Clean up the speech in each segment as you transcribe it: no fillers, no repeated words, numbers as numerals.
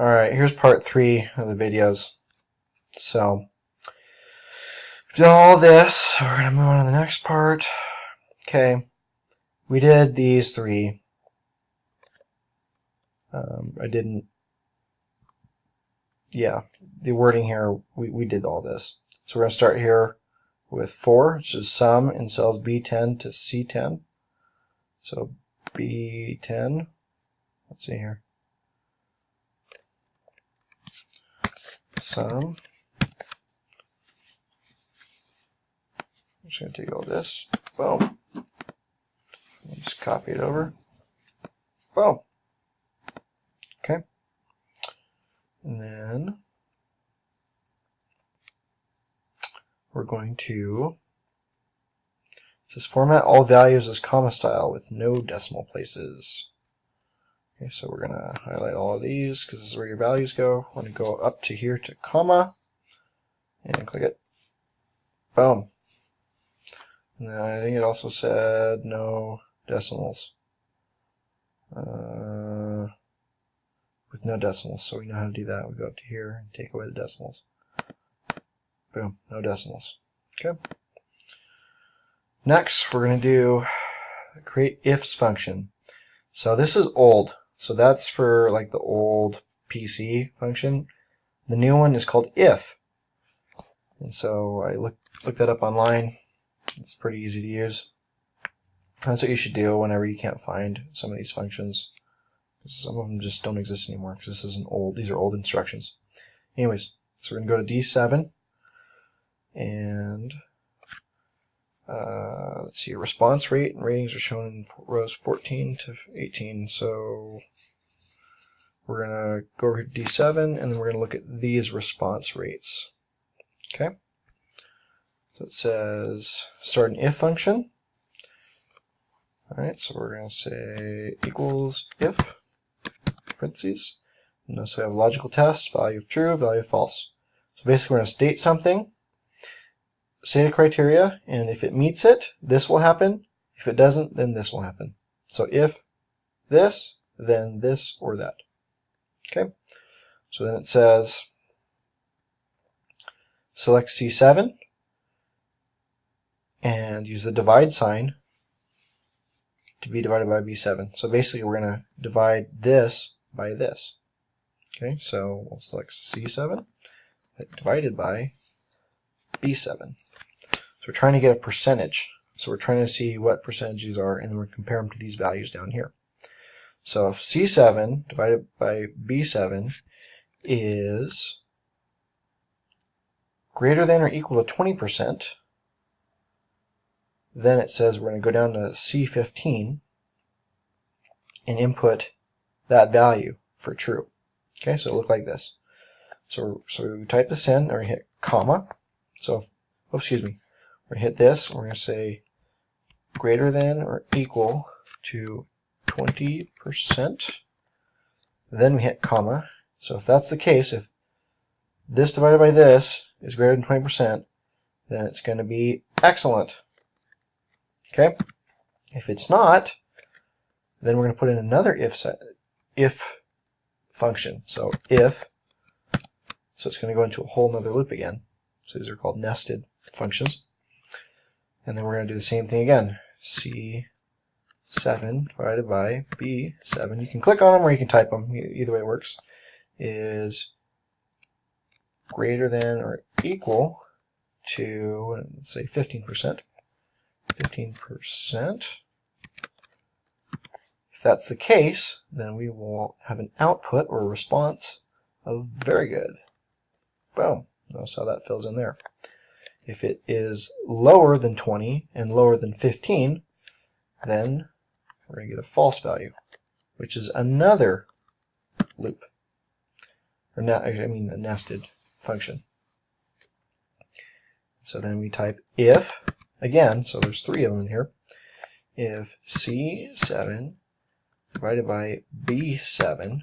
Alright, here's part 3 of the videos. So, we've done all this. We're going to move on to the next part. Okay, we did these 3. The wording here, we did all this. So we're going to start here with 4, which is sum in cells B10 to C10. So B10, let's see here. Sum. I'm just going to take all this. Boom. Just copy it over. Boom. Okay. And then we're going to format all values as comma style with no decimal places. Okay, so we're going to highlight all of these because this is where your values go. We're going to go up to here to comma and click it. Boom. And then I think it also said no decimals. With no decimals, so we know how to do that. We go up to here and take away the decimals. Boom, no decimals. Okay. Next, we're going to do create ifs function. So this is old. So that's for like the old PC function. The new one is called if. And so I looked that up online. It's pretty easy to use. That's what you should do whenever you can't find some of these functions. Some of them just don't exist anymore because these are old instructions. Anyways, so we're going to go to D7 and let's see, response rate and ratings are shown in rows 14 to 18. So we're going to go over to D7 and then we're going to look at these response rates. Okay. So it says start an if function. Alright, so we're going to say equals if, parentheses. And so we have a logical test, value of true, value of false. So basically we're going to state something, state a criteria, and if it meets it, this will happen. If it doesn't, then this will happen. So if this, then this or that. Okay, so then it says select C7 and use the divide sign to be divided by B7. So basically we're going to divide this by this. Okay, so we'll select C7 divided by B7. So we're trying to get a percentage. So we're trying to see what percentages are, and then we're compare them to these values down here. So if C7 divided by B7 is greater than or equal to 20%, then it says we're going to go down to C15 and input that value for true. Okay, so it'll look like this. So we type this in, or we hit comma. So, we're going to hit this, we're going to say greater than or equal to 20%. Then we hit comma. So if that's the case, if this divided by this is greater than 20%, then it's going to be excellent. Okay? If it's not, then we're going to put in another if function. So if, so it's going to go into a whole nother loop again. So these are called nested functions. And then we're going to do the same thing again. C7 divided by B7. You can click on them or you can type them. Either way works. Is greater than or equal to, let's say, 15%. 15%. If that's the case, then we will have an output or a response of very good. Boom. Notice how that fills in there. If it is lower than 20 and lower than 15, then we're going to get a false value, which is another loop. Or a nested function. So then we type if, again, so there's 3 of them in here, if C7 divided by B7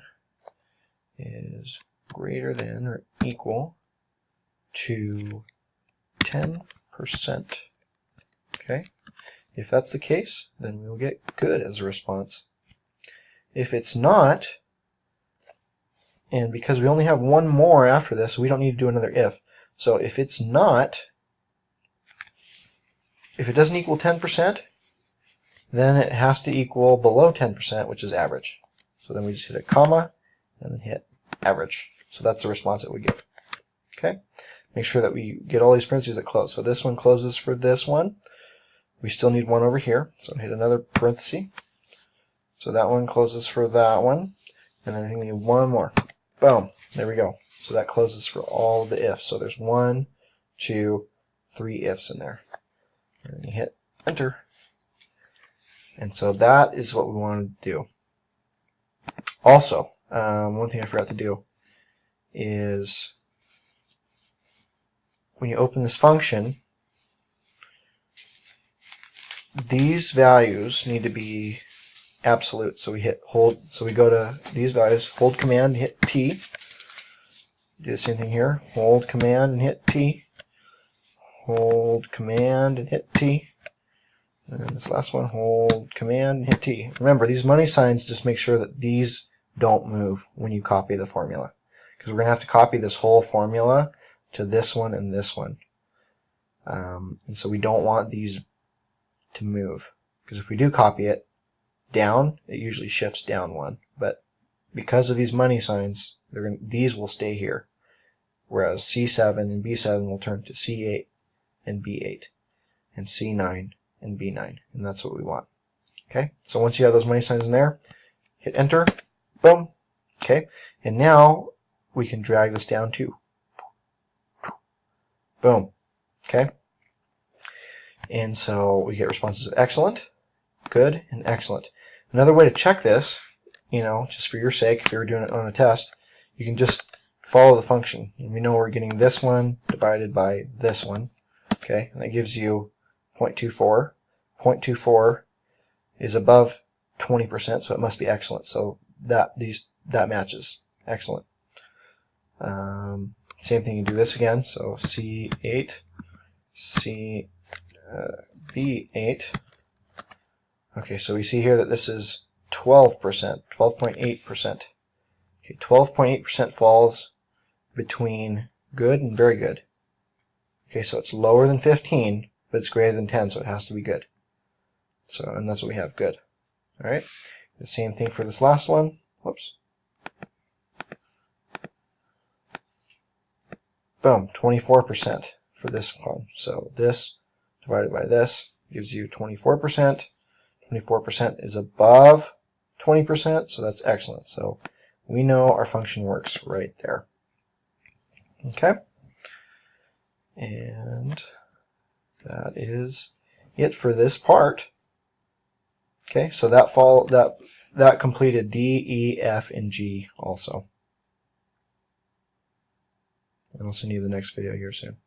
is greater than or equal to 10%. Okay? If that's the case, then we will get good as a response. If it's not, And because we only have one more after this, we don't need to do another if. So if it doesn't equal 10%, then it has to equal below 10%, which is average. So then we just hit a comma and then hit average. So that's the response that we give. Okay? Make sure that we get all these parentheses that close. So this one closes for this one. We still need one over here. So hit another parenthesis. So that one closes for that one. And then we need one more. Boom. There we go. So that closes for all the ifs. So there's 1, 2, 3 ifs in there. And then you hit enter. And so that is what we want to do. Also, one thing I forgot to do is when you open this function, these values need to be absolute. So we hit hold. So we go to these values, hold command, hit T. Do the same thing here. Hold command and hit T. Hold command and hit T. And then this last one, hold command and hit T. Remember, these money signs just make sure that these don't move when you copy the formula. Because we're going to have to copy this whole formula to this one and this one. And so we don't want these to move. Because if we do copy it down, it usually shifts down one. But because of these money signs, these will stay here. Whereas C7 and B7 will turn to C8 and B8 and C9 and B9. And that's what we want. Okay, so once you have those money signs in there, hit enter. Boom. Okay, and now we can drag this down too. Boom. Okay, and so we get responses of excellent, good, and excellent. Another way to check this, just for your sake, if you were doing it on a test, you can just follow the function. And we know we're getting this one divided by this one. Okay, and that gives you 0.24. 0.24 is above 20%, so it must be excellent. So that matches. Excellent. Same thing, you do this again. So C8, B8. Okay, so we see here that this is 12%, 12.8%. Okay, 12.8% falls between good and very good. Okay, so it's lower than 15, but it's greater than 10, so it has to be good. So, and that's what we have, good. All right, the same thing for this last one. Whoops. Boom, 24% for this one. So this divided by this gives you 24%. 24% is above 20%, so that's excellent. So we know our function works right there. Okay? And that is it for this part. Okay, so that completed D, E, F, and G also. And I'll send you the next video here soon.